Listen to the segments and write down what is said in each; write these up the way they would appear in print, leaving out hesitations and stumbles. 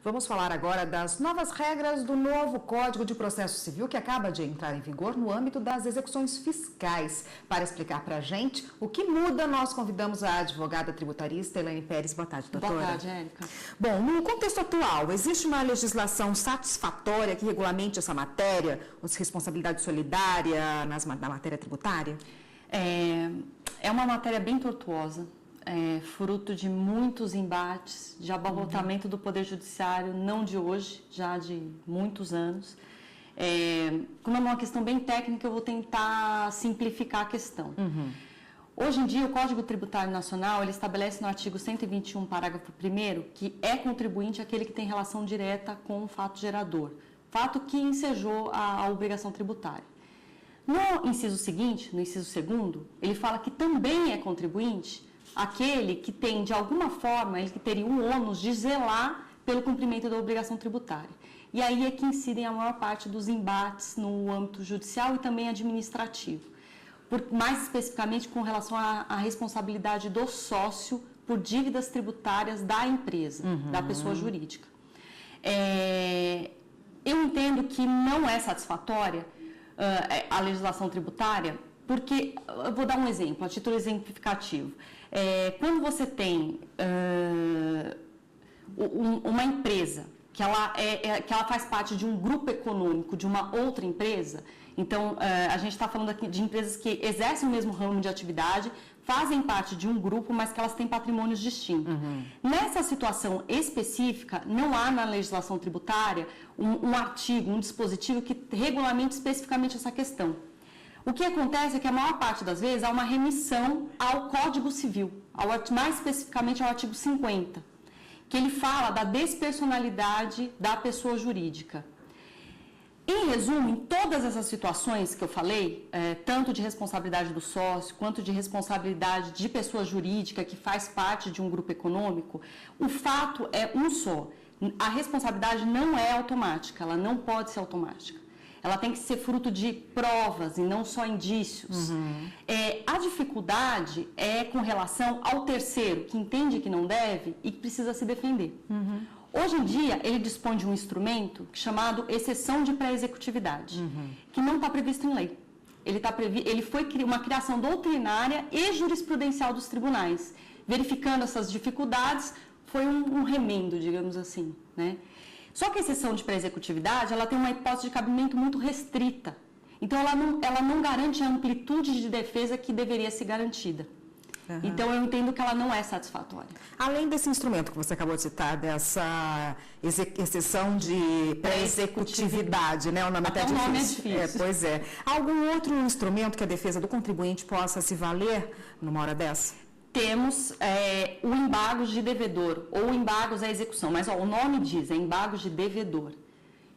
Vamos falar agora das novas regras do novo Código de Processo Civil que acaba de entrar em vigor no âmbito das execuções fiscais. Para explicar para a gente o que muda, nós convidamos a advogada tributarista Elaine Pérez. Boa tarde, doutora. Boa tarde, Érica. Bom, no contexto atual, existe uma legislação satisfatória que regulamente essa matéria, ou responsabilidade solidária na matéria tributária? É uma matéria bem tortuosa. Fruto de muitos embates, de abarrotamento do Poder Judiciário, não de hoje, já de muitos anos. Como é uma questão bem técnica, eu vou tentar simplificar a questão. Hoje em dia, o Código Tributário Nacional, ele estabelece no artigo 121, parágrafo 1º, que é contribuinte aquele que tem relação direta com o fato gerador, fato que ensejou a obrigação tributária. No inciso seguinte, no inciso 2º, ele fala que também é contribuinte aquele que tem, de alguma forma, ele que teria o ônus de zelar pelo cumprimento da obrigação tributária. E aí é que incidem a maior parte dos embates no âmbito judicial e também administrativo. Mais especificamente com relação à responsabilidade do sócio por dívidas tributárias da empresa, da pessoa jurídica. Eu entendo que não é satisfatória a legislação tributária, porque, eu vou dar um exemplo, a título exemplificativo. Quando você tem uma empresa que ela faz parte de um grupo econômico de uma outra empresa, então a gente está falando aqui de empresas que exercem o mesmo ramo de atividade, fazem parte de um grupo, mas que elas têm patrimônios distintos. Nessa situação específica, não há na legislação tributária um artigo, um dispositivo que regulamente especificamente essa questão. O que acontece é que a maior parte das vezes há uma remissão ao Código Civil, mais especificamente ao artigo 50, que ele fala da despersonalidade da pessoa jurídica. Em resumo, em todas essas situações que eu falei, tanto de responsabilidade do sócio, quanto de responsabilidade de pessoa jurídica que faz parte de um grupo econômico, o fato é um só. A responsabilidade não é automática, ela não pode ser automática. Ela tem que ser fruto de provas e não só indícios. A dificuldade é com relação ao terceiro, que entende que não deve e que precisa se defender. Hoje em dia, ele dispõe de um instrumento chamado exceção de pré-executividade, que não está previsto em lei. Ele foi uma criação doutrinária e jurisprudencial dos tribunais. Verificando essas dificuldades, foi um remendo, digamos assim, né? Só que a exceção de pré-executividade, ela tem uma hipótese de cabimento muito restrita. Então, ela não garante a amplitude de defesa que deveria ser garantida. Então, eu entendo que ela não é satisfatória. Além desse instrumento que você acabou de citar, dessa exceção de pré-executividade, né? O nome até difícil. O nome é difícil. Pois é. Algum outro instrumento que a defesa do contribuinte possa se valer numa hora dessa? Temos o embargo de devedor, ou embargos à execução, mas o nome diz, embargo de devedor.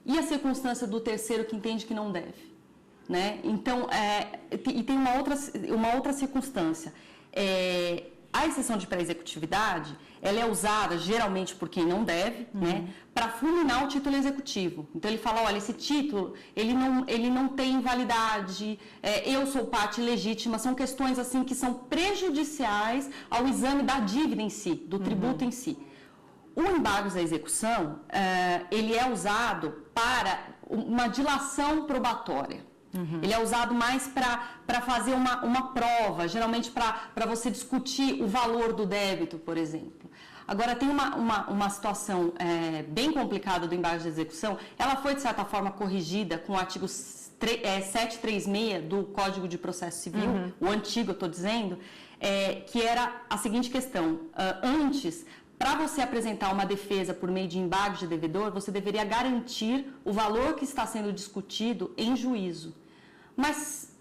E a circunstância do terceiro que entende que não deve, né? Então, e tem uma outra circunstância. A exceção de pré-executividade, ela é usada geralmente por quem não deve, né, para fulminar o título executivo. Então, ele fala, olha, esse título, ele não tem validade, eu sou parte legítima, são questões assim que são prejudiciais ao exame da dívida em si, do tributo em si. O embargo à execução, ele é usado para uma dilação probatória. Ele é usado mais para fazer uma prova, geralmente para você discutir o valor do débito, por exemplo. Agora, tem uma situação bem complicada do embargo de execução. Ela foi, de certa forma, corrigida com o artigo 736 do Código de Processo Civil, o antigo, eu estou dizendo, que era a seguinte questão. Antes, para você apresentar uma defesa por meio de embargo de devedor, você deveria garantir o valor que está sendo discutido em juízo. Mas,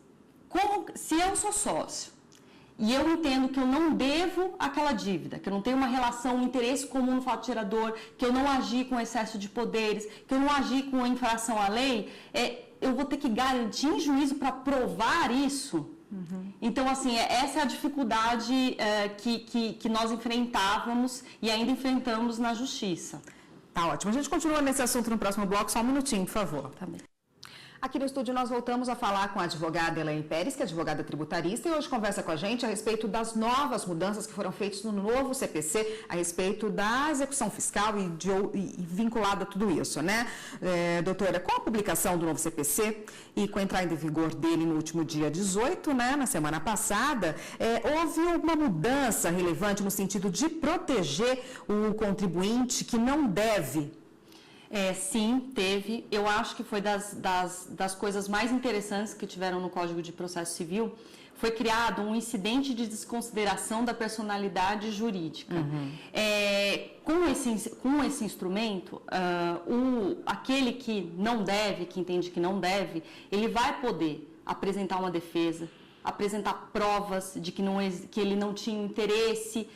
se eu sou sócio e eu entendo que eu não devo aquela dívida, que eu não tenho uma relação, um interesse comum no fato gerador, que eu não agi com excesso de poderes, que eu não agi com infração à lei, eu vou ter que garantir em juízo para provar isso. Então, assim, essa é a dificuldade que nós enfrentávamos e ainda enfrentamos na Justiça. Tá ótimo. A gente continua nesse assunto no próximo bloco. Só um minutinho, por favor. Tá bem. Aqui no estúdio nós voltamos a falar com a advogada Elaine Pérez, que é advogada tributarista, e hoje conversa com a gente a respeito das novas mudanças que foram feitas no novo CPC, a respeito da execução fiscal e vinculado a tudo isso, né? Doutora, com a publicação do novo CPC e com a entrada em vigor dele no último dia 18, né, na semana passada, houve uma mudança relevante no sentido de proteger o contribuinte que não deve. Sim, teve. Eu acho que foi das coisas mais interessantes que tiveram no Código de Processo Civil. Foi criado um incidente de desconsideração da personalidade jurídica. Com esse instrumento, aquele que não deve, que entende que não deve, ele vai poder apresentar uma defesa, apresentar provas de que ele não tinha interesse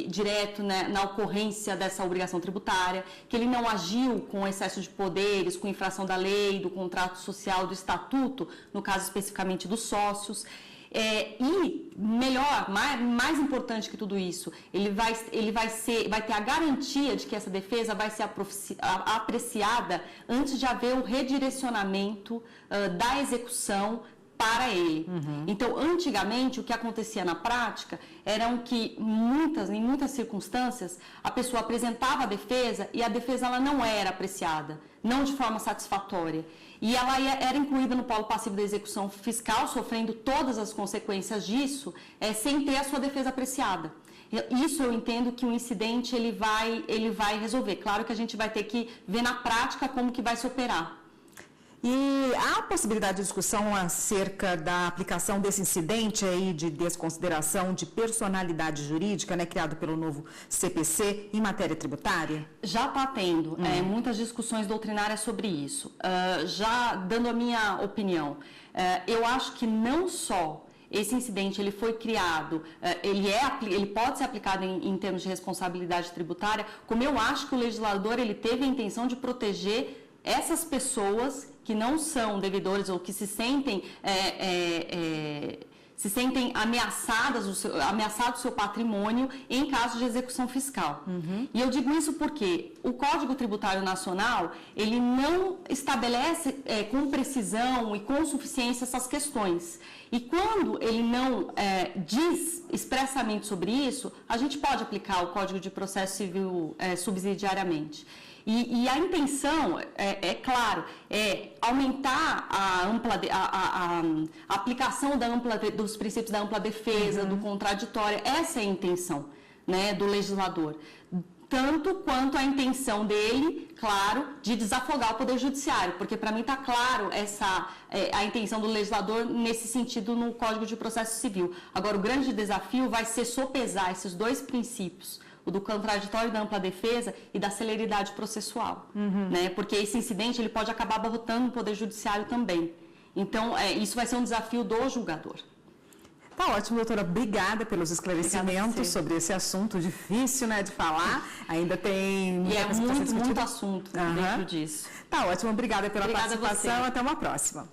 direto, né, na ocorrência dessa obrigação tributária, que ele não agiu com excesso de poderes, com infração da lei, do contrato social, do estatuto, no caso especificamente dos sócios. E melhor, mais importante que tudo isso, ele vai ter a garantia de que essa defesa vai ser apreciada antes de haver o redirecionamento da execução para ele. Então, antigamente, o que acontecia na prática era que, em muitas circunstâncias, a pessoa apresentava a defesa e a defesa ela não era apreciada, não de forma satisfatória. E ela era incluída no polo passivo da execução fiscal, sofrendo todas as consequências disso, sem ter a sua defesa apreciada. Isso eu entendo que o incidente ele vai resolver. Claro que a gente vai ter que ver na prática como que vai se operar. E há possibilidade de discussão acerca da aplicação desse incidente aí de desconsideração de personalidade jurídica, né, criado pelo novo CPC em matéria tributária? Já está tendo muitas discussões doutrinárias sobre isso. Já dando a minha opinião, eu acho que não só esse incidente ele foi criado, ele pode ser aplicado em termos de responsabilidade tributária, como eu acho que o legislador ele teve a intenção de proteger essas pessoas que não são devedores ou que se sentem ameaçado o seu patrimônio em caso de execução fiscal. E eu digo isso porque o Código Tributário Nacional, ele não estabelece com precisão e com suficiência essas questões. E quando ele não diz expressamente sobre isso, a gente pode aplicar o Código de Processo Civil subsidiariamente. E a intenção, claro, é aumentar a aplicação dos princípios da ampla defesa, do contraditório. Essa é a intenção, né, do legislador. Tanto quanto a intenção dele, claro, de desafogar o Poder Judiciário, porque para mim está claro a intenção do legislador nesse sentido no Código de Processo Civil. Agora, o grande desafio vai ser sopesar esses dois princípios, o do contraditório da ampla defesa e da celeridade processual, né? Porque esse incidente ele pode acabar abarrotando o Poder Judiciário também. Então, isso vai ser um desafio do julgador. Tá ótimo, doutora. Obrigada pelos esclarecimentos sobre esse assunto difícil, né, de falar. Ainda tem... E é muito assunto dentro disso. Tá ótimo. Obrigada pela participação. Até uma próxima.